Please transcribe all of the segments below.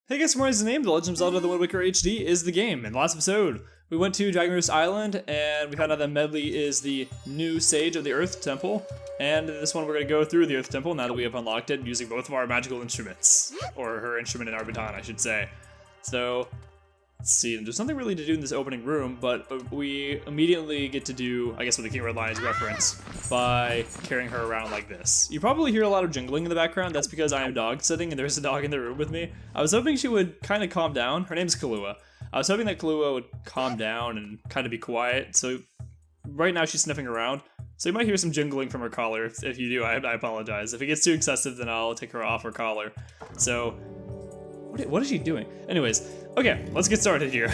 Hey guys, my name. The Legend of Zelda: The Wind Waker HD is the game. In the last episode, we went to Dragon Roost Island, and we found out that Medli is the new sage of the Earth Temple. And in this one, we're going to go through the Earth Temple now that we have unlocked it, using both of our magical instruments. Or her instrument and our baton, I should say. So, let's see, there's nothing really to do in this opening room, but we immediately get to do, I guess, what the King Red Lion's reference, by carrying her around like this. You probably hear a lot of jingling in the background. That's because I am dog sitting and there's a dog in the room with me. I was hoping she would kind of calm down. Her name's Kahlua. I was hoping that Kahlua would calm down and kind of be quiet. So right now she's sniffing around. So you might hear some jingling from her collar. If you do, I apologize. If it gets too excessive, then I'll take her off her collar. So what is she doing? Anyways, okay, let's get started here.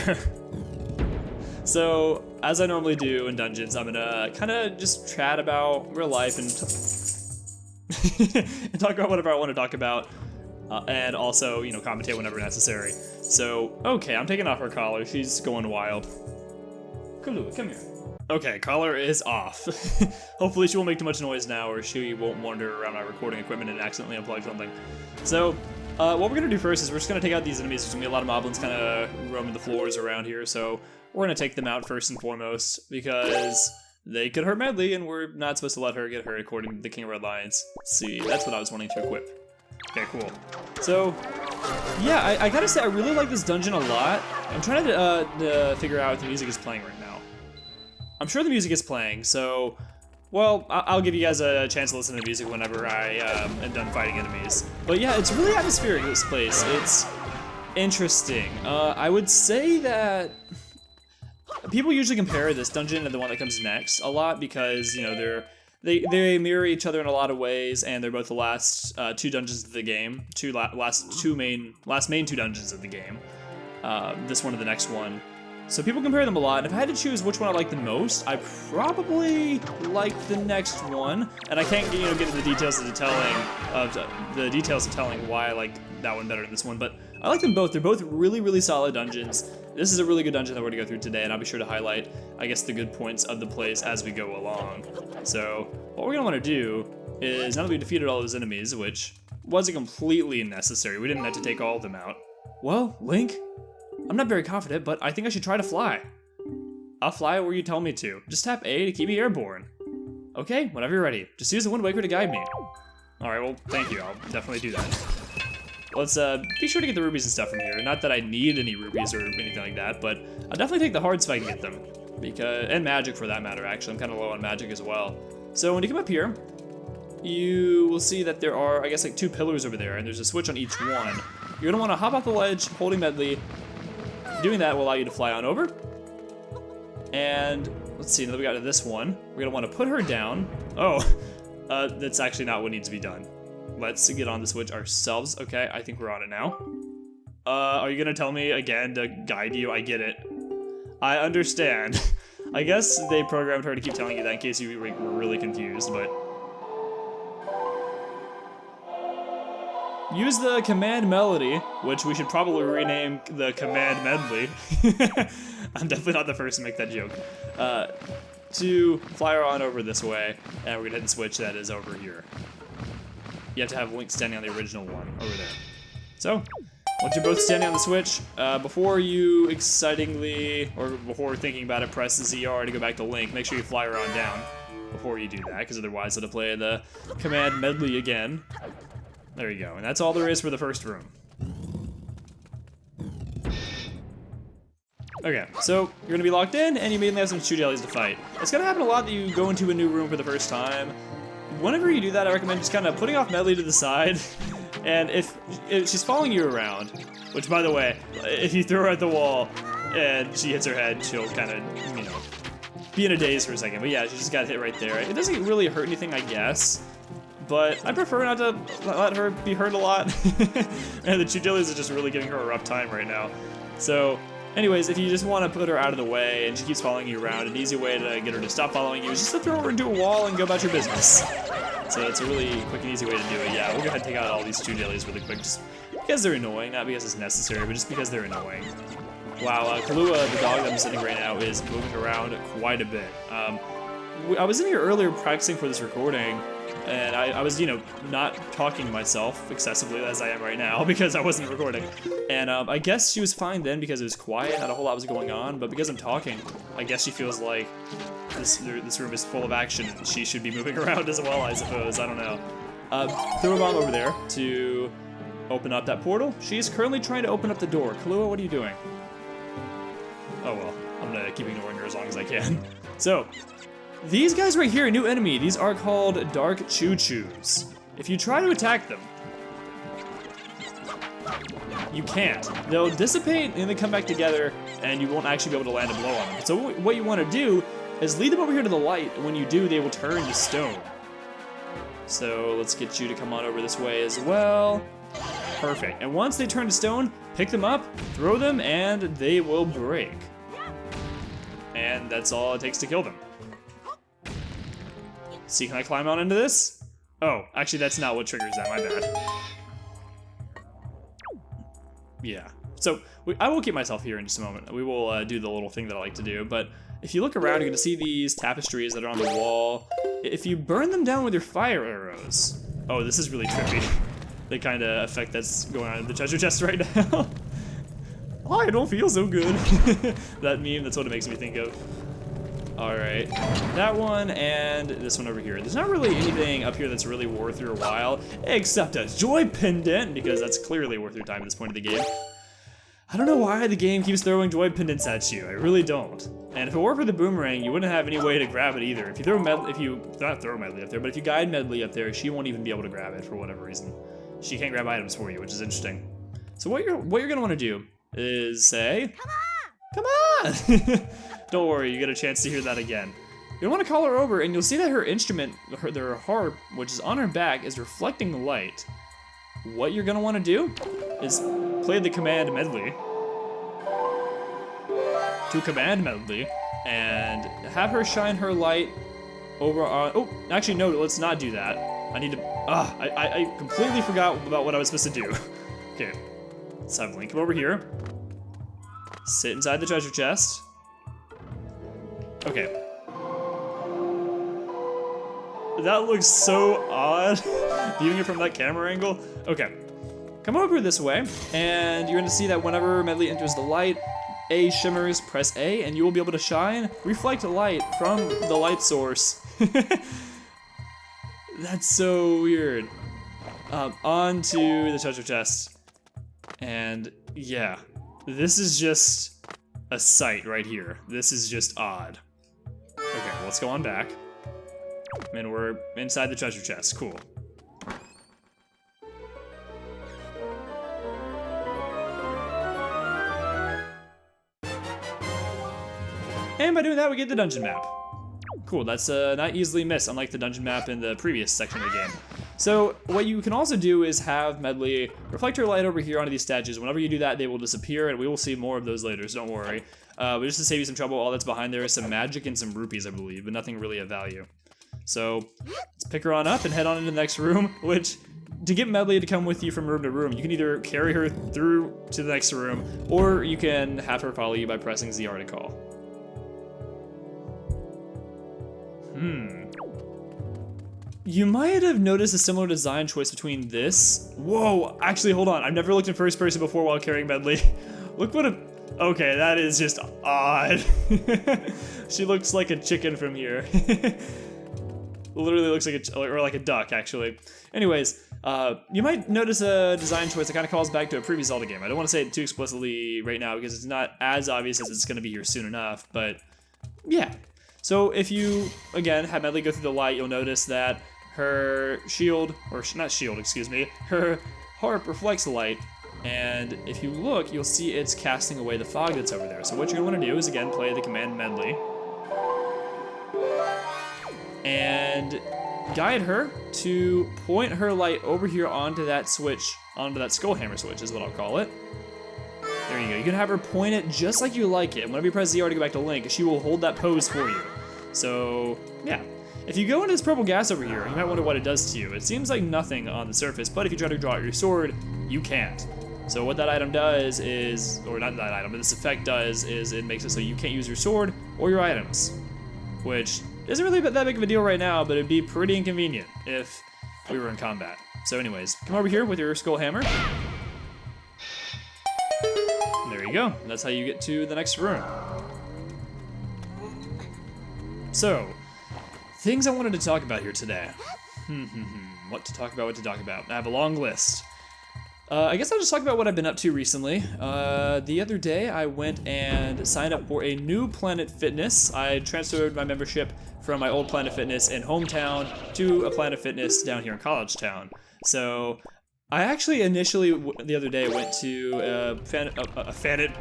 So, as I normally do in dungeons, I'm gonna kind of just chat about real life and, and talk about whatever I want to talk about, and also, you know, commentate whenever necessary. So, okay, I'm taking off her collar. She's going wild. Kahlua, come here. Okay, collar is off. Hopefully she won't make too much noise now, or she won't wander around my recording equipment and accidentally unplug something. So, what we're gonna do first is we're just gonna take out these enemies. There's gonna be a lot of moblins kind of roaming the floors around here, so we're gonna take them out first and foremost because they could hurt Medli, and we're not supposed to let her get hurt according to the King of Red Lions. Let's see, that's what I was wanting to equip. Okay, cool. So, yeah, I gotta say I really like this dungeon a lot. I'm trying to figure out if the music is playing right now. I'm sure the music is playing, so, well, I'll give you guys a chance to listen to the music whenever I am done fighting enemies. But yeah, it's really atmospheric, this place. It's interesting. I would say that people usually compare this dungeon to the one that comes next a lot because, you know, they mirror each other in a lot of ways, and they're both the last two dungeons of the game, last main two dungeons of the game. This one and the next one. So people compare them a lot, and if I had to choose which one I like the most, I probably like the next one. And I can't, get into the details of telling why I like that one better than this one, but I like them both. They're both really, really solid dungeons. This is a really good dungeon that we're gonna go through today, and I'll be sure to highlight, I guess, the good points of the place as we go along. So what we're gonna want to do is, now that we defeated all those enemies, which wasn't completely necessary, we didn't have to take all of them out. Well, Link, I'm not very confident, but I think I should try to fly. I'll fly where you tell me to. Just tap A to keep me airborne. Okay, whenever you're ready. Just use the Wind Waker to guide me. Alright, well, thank you. I'll definitely do that. Let's be sure to get the rubies and stuff from here. Not that I need any rubies or anything like that, but I'll definitely take the hearts if I can get them. And magic for that matter, actually. I'm kind of low on magic as well. So when you come up here, you will see that there are, I guess, like 2 pillars over there, and there's a switch on each one. You're gonna want to hop off the ledge, holding Medli. Doing that will allow you to fly on over. And let's see, now that we got to this one, we're gonna want to put her down. Oh, that's actually not what needs to be done. Let's get on the switch ourselves. Okay, I think we're on it now. Are you gonna tell me again to guide you? I get it. I understand. I guess they programmed her to keep telling you that in case you were really confused, but use the command melody, which we should probably rename the command medley. I'm definitely not the first to make that joke. To fly her on over this way, and we're gonna hit the switch that is over here. You have to have Link standing on the original one over there. So, once you're both standing on the switch, before you before thinking about it, press the ZR to go back to Link. Make sure you fly her on down before you do that, because otherwise it'll play the command medley again. There you go, and that's all there is for the first room. Okay, so you're gonna be locked in, and you immediately have some two jellies to fight. It's gonna happen a lot that you go into a new room for the first time. Whenever you do that, I recommend just kind of putting off Medli to the side, and if she's following you around, which, by the way, if you throw her at the wall and she hits her head, she'll kind of, be in a daze for a second. But yeah, she just got hit right there. It doesn't really hurt anything, I guess. But I prefer not to let her be hurt a lot. And the two jellies are just really giving her a rough time right now. So, anyways, if you just want to put her out of the way and she keeps following you around, an easy way to get her to stop following you is just to throw her into a wall and go about your business. So it's a really quick and easy way to do it. Yeah, we'll go ahead and take out all these two jellies really quick, just because they're annoying, not because it's necessary, but just because they're annoying. Wow, Kahlua, the dog that I'm sitting right now, is moving around quite a bit. I was in here earlier practicing for this recording, And I was, you know, not talking to myself excessively as I am right now because I wasn't recording. And I guess she was fine then because it was quiet, not a whole lot was going on, but because I'm talking, I guess she feels like this room is full of action and she should be moving around as well, I suppose. I don't know. Throw a bomb over there to open up that portal. She's currently trying to open up the door. Kahlua, what are you doing? Oh well, I'm gonna keep ignoring her as long as I can. So, these guys right here, a new enemy. These are called Dark Choo-Choos. If you try to attack them, you can't. They'll dissipate and then come back together and you won't actually be able to land a blow on them. So what you want to do is lead them over here to the light. When you do, they will turn to stone. So let's get you to come on over this way as well. Perfect. And once they turn to stone, pick them up, throw them, and they will break. And that's all it takes to kill them. See, can I climb on into this? Oh, actually that's not what triggers that, my bad. Yeah, so I will keep myself here in just a moment. We will do the little thing that I like to do, but if you look around, you're gonna see these tapestries that are on the wall. If you burn them down with your fire arrows, oh, this is really trippy. The kind of effect that's going on in the treasure chest right now. Oh, I don't feel so good. That meme, that's what it makes me think of. All right, that one and this one over here. There's not really anything up here that's really worth your while, except a joy pendant, because that's clearly worth your time at this point of the game. I don't know why the game keeps throwing joy pendants at you. I really don't. And if it weren't for the boomerang, you wouldn't have any way to grab it either. If you not throw Medley up there, but if you guide Medley up there, she won't even be able to grab it for whatever reason. She can't grab items for you, which is interesting. So what you're gonna want to do is say, "Come on!" Don't worry, you get a chance to hear that again. You'll want to call her over, and you'll see that her instrument, her harp, which is on her back, is reflecting the light. What you're gonna want to do is play the command medley to command medley, and have her shine her light over on. Oh, actually no, let's not do that. I need to. I completely forgot about what I was supposed to do. Okay, let's have Link come over here. Sit inside the treasure chest. Okay. That looks so odd, viewing it from that camera angle. Okay. Come over this way, and you're gonna see that whenever Medley enters the light, A shimmers, press A, and you will be able to shine, reflect light from the light source. That's so weird. Onto the treasure chest. And yeah, this is just a sight right here. This is just odd. Okay, well, let's go on back. And we're inside the treasure chest. Cool. And by doing that, we get the dungeon map. Cool, that's not easily missed, unlike the dungeon map in the previous section of the game. So what you can also do is have Medley reflect her light over here onto these statues. Whenever you do that, they will disappear, and we will see more of those later, so don't worry. But just to save you some trouble, all that's behind there is some magic and some rupees, I believe, but nothing really of value. So let's pick her on up and head on into the next room, which, to get Medley to come with you from room to room, you can either carry her through to the next room, or you can have her follow you by pressing ZR to call. You might have noticed a similar design choice between this. Whoa, actually, hold on. I've never looked in first person before while carrying Medley. Look what a... Okay, that is just odd. She looks like a chicken from here. Literally looks like a duck, actually. Anyways, you might notice a design choice that kind of calls back to a previous Zelda game. I don't want to say it too explicitly right now because it's not as obvious as it's going to be here soon enough, but yeah. So if you, again, have Medley go through the light, you'll notice that her shield, or not shield, excuse me, her harp reflects the light, and if you look, you'll see it's casting away the fog that's over there. So what you're going to want to do is, again, play the command medley, and guide her to point her light over here onto that switch, onto that skull hammer switch is what I'll call it. There you go. You can have her point it just like you like it. Whenever you press ZR to go back to Link, she will hold that pose for you. So, yeah. If you go into this purple gas over here, you might wonder what it does to you. It seems like nothing on the surface, but if you try to draw out your sword, you can't. So what that item does is, or not that item, but this effect does, is it makes it so you can't use your sword or your items. Which isn't really that big of a deal right now, but it'd be pretty inconvenient if we were in combat. So anyways, come over here with your skull hammer. There you go. That's how you get to the next room. So, things I wanted to talk about here today. What to talk about, I have a long list. I guess I'll just talk about what I've been up to recently. The other day, I went and signed up for a new Planet Fitness. I transferred my membership from my old Planet Fitness in hometown to a Planet Fitness down here in College Town. So, I actually initially, the other day, went to Planet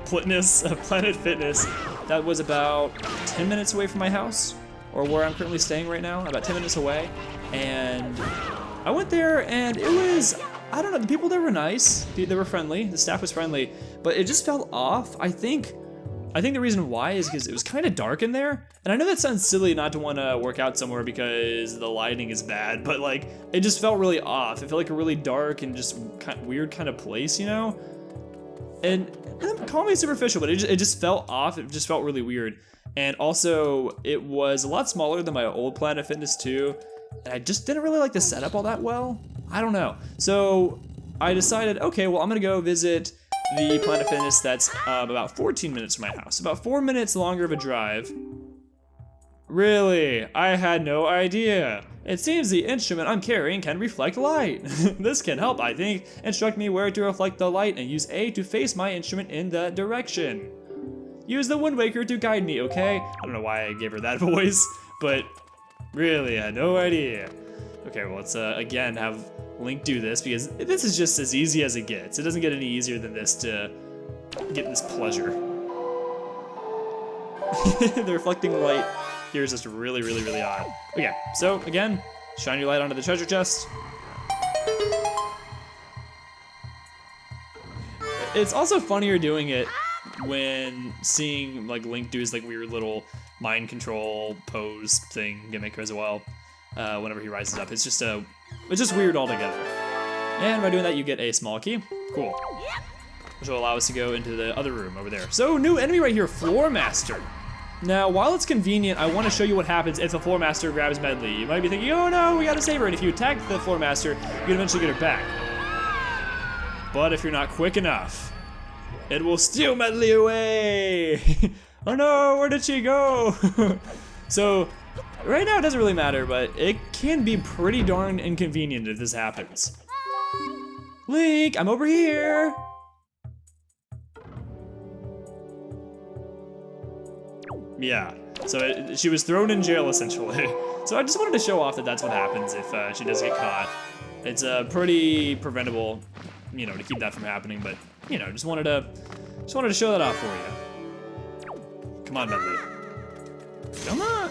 Fitness that was about 10 minutes away from my house, or where I'm currently staying right now, about 10 minutes away. And I went there and it was, I don't know, the people there were nice, they were friendly, the staff was friendly, but it just felt off. I think the reason why is because it was kind of dark in there. And I know that sounds silly not to want to work out somewhere because the lighting is bad, but like, it just felt really off. It felt like a really dark and just weird kind of place, you know? And call me superficial, but it just felt off. It just felt really weird. And also, it was a lot smaller than my old Planet Fitness too. And I just didn't really like the setup all that well. I don't know. So I decided, okay, well, I'm gonna go visit the Planet Fitness that's about 14 minutes from my house. About 4 minutes longer of a drive. Really? I had no idea. It seems the instrument I'm carrying can reflect light. This can help, I think. Instruct me where to reflect the light and use A to face my instrument in that direction. Use the Wind Waker to guide me, okay? I don't know why I gave her that voice, but really, I had no idea. Okay, well, let's again have Link do this because this is just as easy as it gets. It doesn't get any easier than this to get this pleasure. The reflecting light here is just really, really, really odd. Okay, so again, shine your light onto the treasure chest. It's also funnier doing it when seeing like Link do his like weird little mind control pose thing gimmick as well. Whenever he rises up, it's just weird altogether. And by doing that, you get a small key. Cool. Which will allow us to go into the other room over there. So, new enemy right here, Floor Master. Now, while it's convenient, I want to show you what happens if the Floor Master grabs Medley. You might be thinking, oh no, we gotta save her. And if you attack the Floor Master, you can eventually get her back. But if you're not quick enough, it will steal Medley away. Oh no, where did she go? So, right now it doesn't really matter, but it can be pretty darn inconvenient if this happens. Link, I'm over here. Yeah, so she was thrown in jail essentially. So I just wanted to show off that that's what happens if she does get caught. It's pretty preventable, you know, to keep that from happening, but you know, just wanted to show that off for you. Come on, Medley. Come on.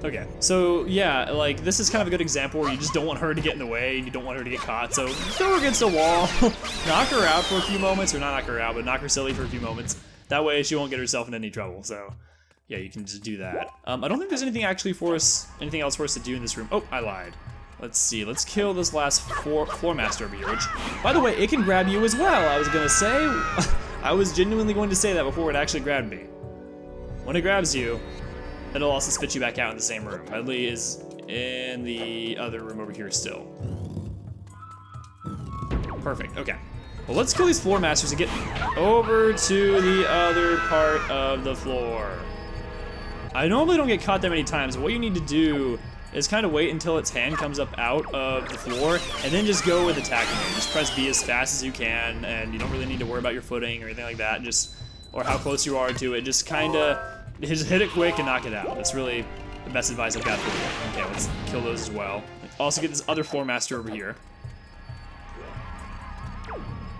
Okay, so yeah, like this is kind of a good example where you just don't want her to get in the way and you don't want her to get caught, so throw her against a wall, knock her out for a few moments, or not knock her out, but knock her silly for a few moments. That way she won't get herself in any trouble, so yeah, you can just do that. I don't think there's anything else for us to do in this room. Oh, I lied. Let's see, let's kill this last floor master over here, which, by the way, it can grab you as well. I was gonna say, I was genuinely going to say that before it actually grabbed me. When it grabs you, it'll also spit you back out in the same room. Medley is in the other room over here still. Perfect, okay. Well, let's kill these floor masters and get over to the other part of the floor. I normally don't get caught that many times. What you need to do is kind of wait until its hand comes up out of the floor and then just go with attacking it. Just press B as fast as you can, and you don't really need to worry about your footing or anything like that, or how close you are to it. Just kind of just hit it quick and knock it out. That's really the best advice I've got for you. Okay, let's kill those as well. Also get this other floor master over here.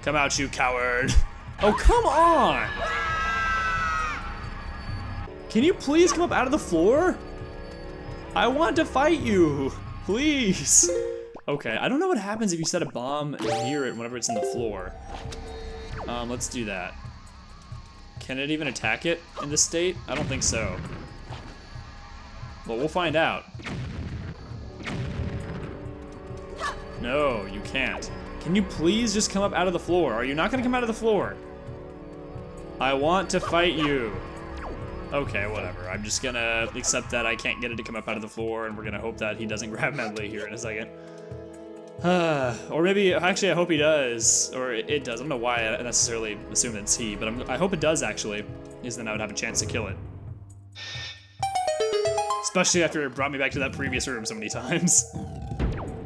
Come out, you coward. Oh, come on! Can you please come up out of the floor? I want to fight you, please. Okay, I don't know what happens if you set a bomb near it whenever it's in the floor. Let's do that. Can it even attack it in this state? I don't think so. Well, we'll find out. No, you can't. Can you please just come up out of the floor? Are you not gonna come out of the floor? I want to fight you. Okay, whatever. I'm just gonna accept that I can't get it to come up out of the floor, and we're gonna hope that he doesn't grab Medley here in a second. Or maybe, actually, I hope he does, or it does. I don't know why I necessarily assume it's he, but I hope it does actually, because then I would have a chance to kill it. Especially after it brought me back to that previous room so many times.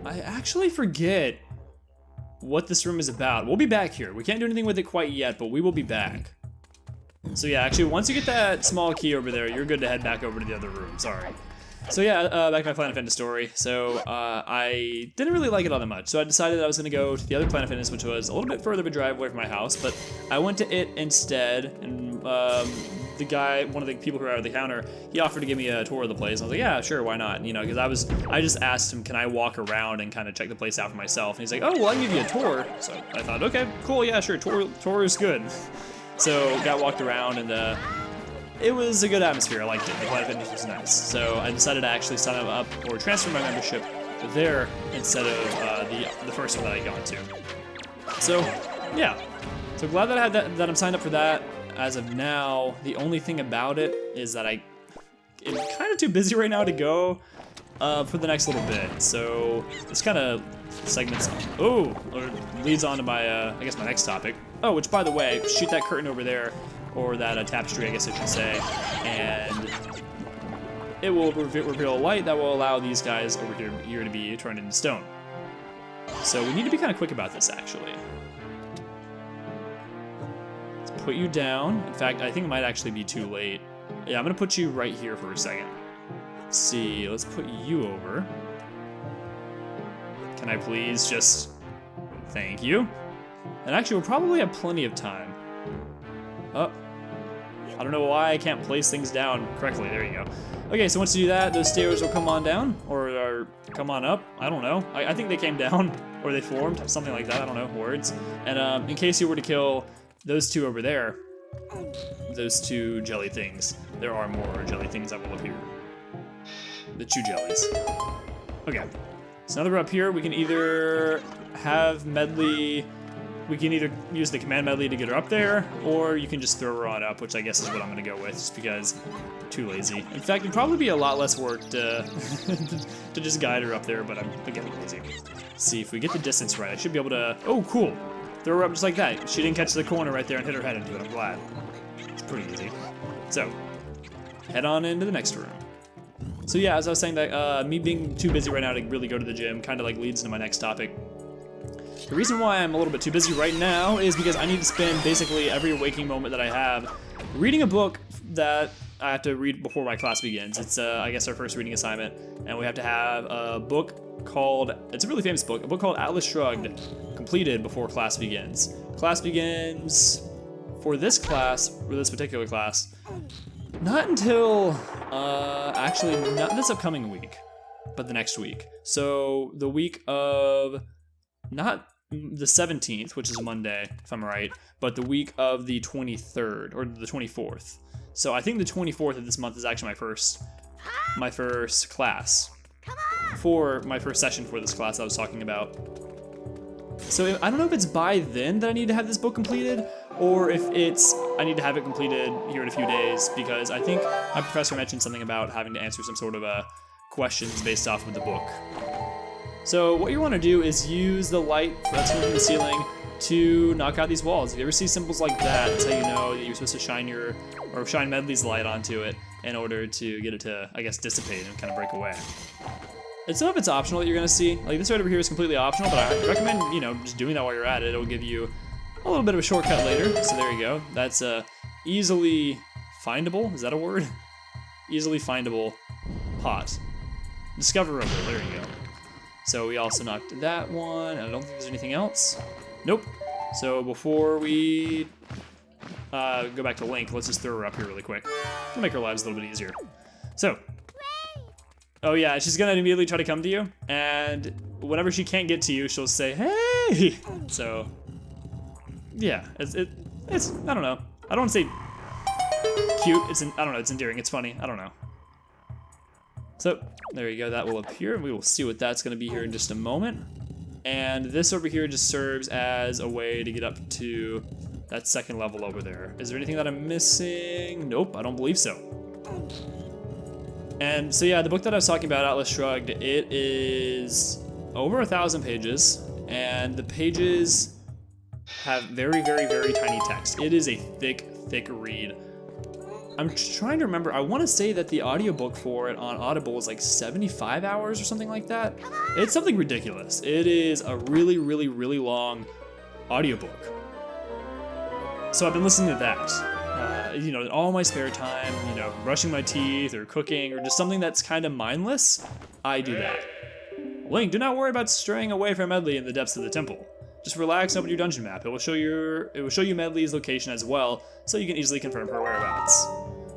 I actually forget what this room is about. We'll be back here. We can't do anything with it quite yet, but we will be back. So yeah, actually, once you get that small key over there, you're good to head back over to the other room. Sorry. So yeah, back to my Planet Fitness story. So I didn't really like it all that much. So I decided I was gonna go to the other Planet Fitness, which was a little bit further of a drive away from my house, but I went to it instead, and the guy, one of the people who were at the counter, he offered to give me a tour of the place. I was like, yeah, sure, why not? You know, because I just asked him, can I walk around and kind of check the place out for myself? And he's like, oh, well, I can give you a tour. So I thought, okay, cool, yeah, sure, tour is good. So got walked around, and it was a good atmosphere. I liked it. The Planet Fitness was nice. So I decided to actually sign up or transfer my membership there instead of the first one that I got to. So yeah, so glad that I had that I'm signed up for that. As of now, the only thing about it is that I'm kind of too busy right now to go for the next little bit. So this kind of segments or leads on to my I guess my next topic. Oh, which by the way, shoot that curtain over there, or that tapestry, I guess I should say, and it will reveal a light that will allow these guys over here to be turned into stone. So we need to be kind of quick about this, actually. Let's put you down. In fact, I think it might actually be too late. Yeah, I'm gonna put you right here for a second. Let's see, let's put you over. Can I please just, thank you. And actually, we'll probably have plenty of time. Oh, I don't know why I can't place things down correctly. There you go. Okay, so once you do that, those stairs will come on down, or come on up. I don't know. I think they came down, or they formed, something like that. I don't know, words. And in case you were to kill those two over there, those two jelly things, there are more jelly things that will appear. The two jellies. Okay, so now that we're up here, we can either have Medley. We can either use the command medley to get her up there, or you can just throw her on up, which I guess is what I'm gonna go with, just because I'm too lazy. In fact, it'd probably be a lot less work to, to just guide her up there, but I'm again lazy. Let's see, if we get the distance right, I should be able to, oh cool, throw her up just like that. She didn't catch the corner right there and hit her head into it, I'm glad. It's pretty easy. So, head on into the next room. So yeah, as I was saying, that me being too busy right now to really go to the gym kind of like leads into my next topic. The reason why I'm a little bit too busy right now is because I need to spend basically every waking moment that I have reading a book that I have to read before my class begins. It's, I guess, our first reading assignment, and we have to have a book called, it's a really famous book, a book called Atlas Shrugged, completed before class begins. Class begins for this particular class, not until, actually, not this upcoming week, but the next week. So the week of, not the 17th, which is Monday, if I'm right, but the week of the 23rd, or the 24th. So I think the 24th of this month is actually my first class. For my first session for this class I was talking about. So I don't know if it's by then that I need to have this book completed, or if it's, I need to have it completed here in a few days, because I think my professor mentioned something about having to answer some sort of questions based off of the book. So what you want to do is use the light that's coming from the ceiling to knock out these walls. If you ever see symbols like that, that's how you know that you're supposed to shine Medley's light onto it in order to get it to, I guess, dissipate and kind of break away. It's some of it's optional that you're gonna see. Like this right over here is completely optional, but I recommend, you know, just doing that while you're at it. It'll give you a little bit of a shortcut later. So there you go. That's easily findable. Is that a word? Easily findable pot. Discoverable. There you go. So we also knocked that one. I don't think there's anything else. Nope. So before we go back to Link, let's just throw her up here really quick. It'll make our lives a little bit easier. So, oh yeah, she's gonna immediately try to come to you, and whenever she can't get to you, she'll say, "Hey!" So, yeah, it's I don't know. I don't want to say cute. I don't know. It's endearing. It's funny. I don't know. So there you go, that will appear, and we will see what that's gonna be here in just a moment. And this over here just serves as a way to get up to that second level over there. Is there anything that I'm missing? Nope, I don't believe so. And so yeah, the book that I was talking about, Atlas Shrugged, it is over 1,000 pages, and the pages have very, very, very tiny text. It is a thick, thick read. I'm trying to remember, I want to say that the audiobook for it on Audible is like 75 hours or something like that. It's something ridiculous. It is a really, really, really long audiobook. So I've been listening to that, you know, in all my spare time, you know, brushing my teeth or cooking or just something that's kind of mindless, I do that. Link, do not worry about straying away from Medley in the depths of the temple. Just relax and open your dungeon map. It will show you Medley's location as well, so you can easily confirm her whereabouts.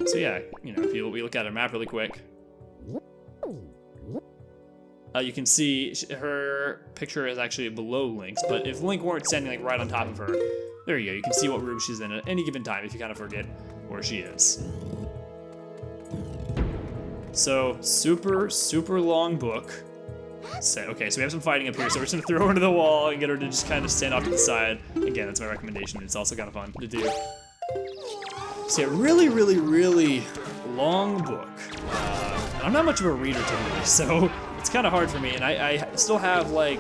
So yeah, you know, if we look at her map really quick, you can see her picture is actually below Link's, but if Link weren't standing like right on top of her, there you go. You can see what room she's in at any given time if you kind of forget where she is. So super, super long book. Okay, so we have some fighting up here, so we're just gonna throw her into the wall and get her to just kind of stand off to the side. Again, that's my recommendation. It's also kind of fun to do. So yeah, really, really, really long book. I'm not much of a reader typically, so it's kind of hard for me, and I still have like,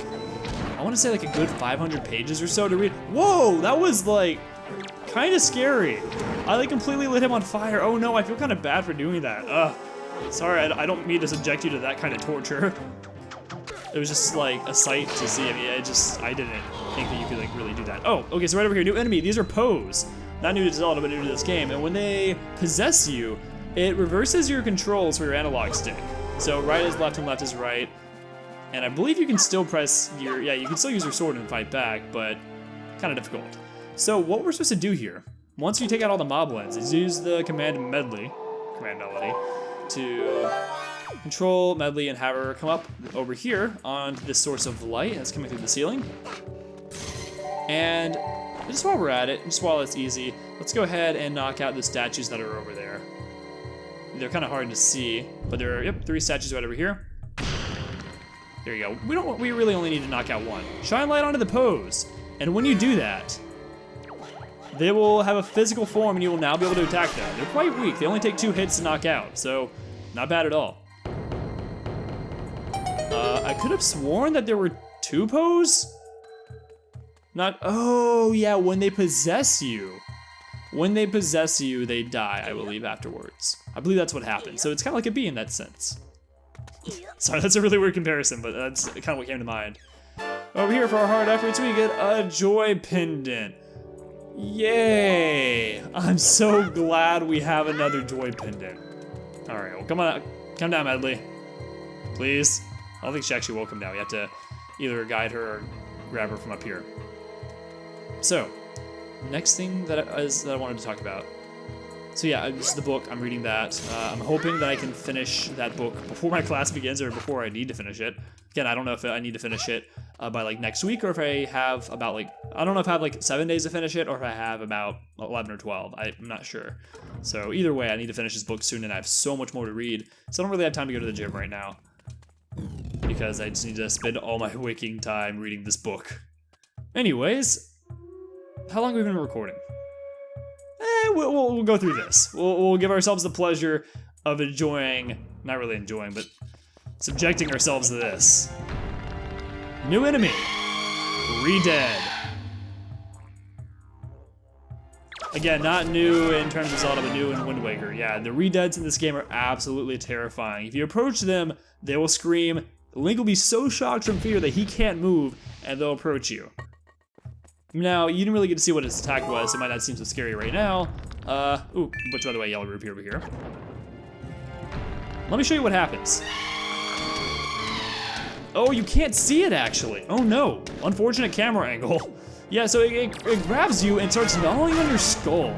I want to say like a good 500 pages or so to read. Whoa, that was like kind of scary. I like completely lit him on fire. Oh no, I feel kind of bad for doing that. Sorry, I don't mean to subject you to that kind of torture. It was just like a sight to see. I mean, I didn't think that you could like really do that. Oh, okay, so right over here, new enemy. These are Poes. Not new to Zelda, but new to this game. And when they possess you, it reverses your controls for your analog stick. So right is left and left is right. And I believe you can still press your, yeah, you can still use your sword and fight back, but kind of difficult. So what we're supposed to do here, once you take out all the mob lens, is use the command melody to control Medley and have her come up over here onto this source of light that's coming through the ceiling. And just while we're at it, just while it's easy, let's go ahead and knock out the statues that are over there. They're kind of hard to see, but there are, yep, 3 statues right over here. There you go. We really only need to knock out 1. Shine light onto the Pose, and when you do that, they will have a physical form and you will now be able to attack them. They're quite weak. They only take 2 hits to knock out, so not bad at all. I could have sworn that there were 2 Pose? Oh yeah, when they possess you. When they possess you, they die, I believe, afterwards. I believe that's what happens. So it's kind of like a bee in that sense. Sorry, that's a really weird comparison, but that's kind of what came to mind. Over here, for our hard efforts, we get a joy pendant. Yay! I'm so glad we have another joy pendant. All right, well, come down, Medley. Please. I don't think she actually will come down. We have to either guide her or grab her from up here. So, next thing that I wanted to talk about. So yeah, this is the book. I'm reading that. I'm hoping that I can finish that book before my class begins or before I need to finish it. Again, I don't know if I need to finish it by like next week or if I have about like, I don't know if I have like 7 days to finish it or if I have about 11 or 12. I'm not sure. So either way, I need to finish this book soon and I have so much more to read. So I don't really have time to go to the gym right now because I just need to spend all my waking time reading this book. Anyways, how long have we been recording? We'll go through this. We'll give ourselves the pleasure of enjoying, not really enjoying, but subjecting ourselves to this. New enemy, Re-Dead. Again, not new in terms of Zelda, but new in Wind Waker. Yeah, the Re-Deads in this game are absolutely terrifying. If you approach them, they will scream. Link will be so shocked from fear that he can't move, and they'll approach you. Now, you didn't really get to see what his attack was. It might not seem so scary right now. Which, by the way, yellow rupee over here. Let me show you what happens. Oh, you can't see it, actually. Oh, no. Unfortunate camera angle. Yeah, so it grabs you and starts gnawing on your skull.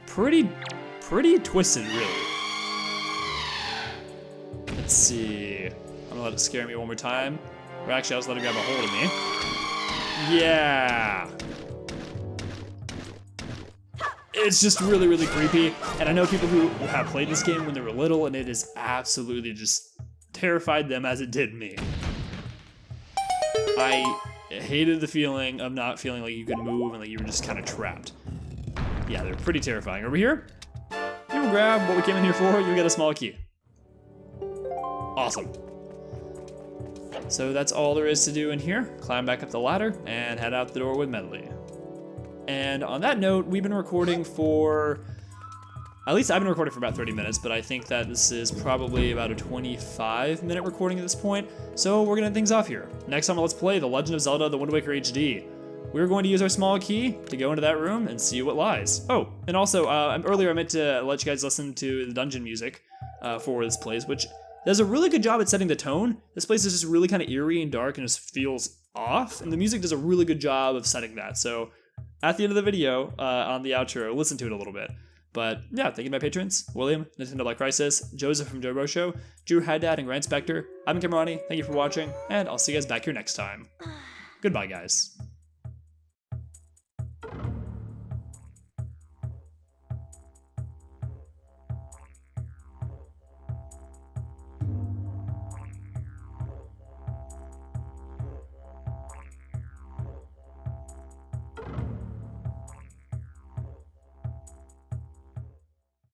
Pretty twisted, really. Let's see. I'm gonna let it scare me one more time. Or actually, I was letting it grab a hold of me. Yeah. It's just really, really creepy. And I know people who have played this game when they were little, and it has absolutely just terrified them as it did me. hated the feeling of not feeling like you could move and like you were just kind of trapped. Yeah, they're pretty terrifying. Over here, you will grab what we came in here for, you'll get a small key. Awesome. So that's all there is to do in here. Climb back up the ladder and head out the door with Medley. And on that note, we've been recording for, at least I've been recording for about 30 minutes, but I think that this is probably about a 25-minute recording at this point. So we're gonna end things off here. Next time, let's play The Legend of Zelda: The Wind Waker HD. We're going to use our small key to go into that room and see what lies. Oh, and also, earlier I meant to let you guys listen to the dungeon music for this place, which does a really good job at setting the tone. This place is just really kind of eerie and dark and just feels off, and the music does a really good job of setting that. So at the end of the video, on the outro, listen to it a little bit. But yeah, thank you to my patrons, William, Nintendo Like Crisis, Joseph from Joe Show, Drew Haddad, and Grant Spector. I'm Camerani, thank you for watching, and I'll see you guys back here next time. Goodbye, guys.